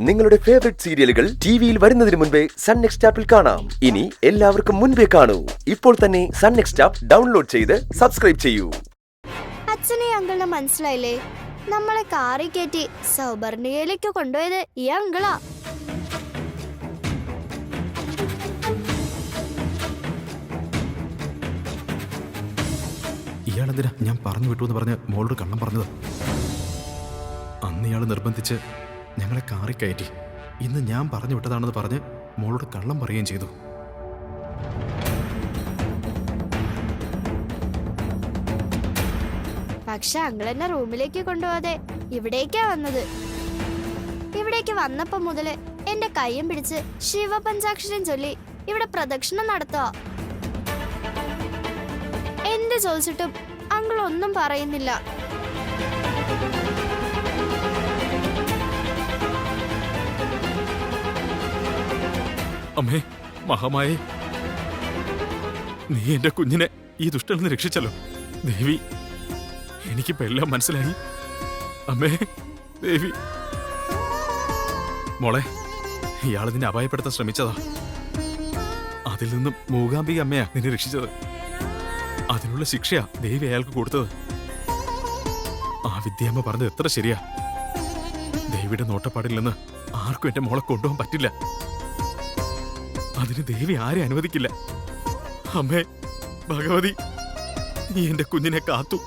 നിങ്ങളുടെ ഫേവറേറ്റ് സീരിയലുകൾ ടിവിയിൽ വരുന്നതിന് മുൻപേ സൺ നെക്സ്റ്റ് ആപ്പിൽ കാണാം. ഇനി എല്ലാവർക്കും മുൻപേ കാണൂ. ഇപ്പോൾ തന്നെ സൺ നെക്സ്റ്റ് ആപ്പ് ഡൗൺലോഡ് ചെയ്ത് സബ്സ്ക്രൈബ് ചെയ്യൂ. അച്ഛനെ അങ്കിളിനെ മനസ്സിലായില്ലേ? നമ്മളെ കാറി കയറ്റി സൗബർണികയിലേക്ക് കൊണ്ടുപോയത് ഈ അങ്കിളാ. ഇയാളെന്തിനാ ഞാൻ പറഞ്ഞു വിട്ടു എന്ന് പറഞ്ഞ് മോളോട് കള്ളം പറഞ്ഞത്? അന്ന് ഇയാൾ നിർബന്ധിച്ച് ഞങ്ങളെ കാറി കയറ്റി. ഇന്ന് ഞാൻ പറഞ്ഞു വിട്ടതാണെന്ന് പറഞ്ഞ് മോളോട് കള്ളം പറയുകയും ചെയ്തു. പക്ഷെ അങ്കിൾ എന്നെ റൂമിലേക്ക് കൊണ്ടുപോകാതെ ഇവിടേക്കാ വന്നത്. ഇവിടേക്ക് വന്നപ്പോ മുതല് എന്റെ കയ്യും പിടിച്ച് ശിവപഞ്ചാക്ഷരം ചൊല്ലി ഇവിടെ പ്രദക്ഷിണം നടത്തുക. എന്ത് ചോദിച്ചിട്ടും അങ്കിൾ ഒന്നും പറയുന്നില്ല. അമ്മേ, മഹാമായേ, നീ എന്റെ കുഞ്ഞിനെ ഈ ദുഷ്ടനിൽ നിന്ന് രക്ഷിച്ചല്ലോ ദേവി. എനിക്കിപ്പോ എല്ലാം മനസ്സിലായി. അമ്മേ ദേവി. മോളെ, ഇയാൾ നിന്നെ അപായപ്പെടുത്താൻ ശ്രമിച്ചതാ. അതിൽ നിന്നും മൂകാംബിക അമ്മയാ നിന്നെ രക്ഷിച്ചത്. അതിനുള്ള ശിക്ഷയാ ദേവി അയാൾക്ക് കൊടുത്തത്. ആ വിദ്യാമ്മ പറഞ്ഞത് എത്ര ശരിയാ. ദേവിയുടെ നോട്ടപ്പാടിൽ നിന്ന് ആർക്കും എന്റെ മോളെ കൊണ്ടുപോകാൻ പറ്റില്ല. അതിന് ദേവി ആരെ അനുവദിക്കില്ല. അമ്മേ ഭഗവതി, നീ എന്റെ കുഞ്ഞിനെ കാത്തു.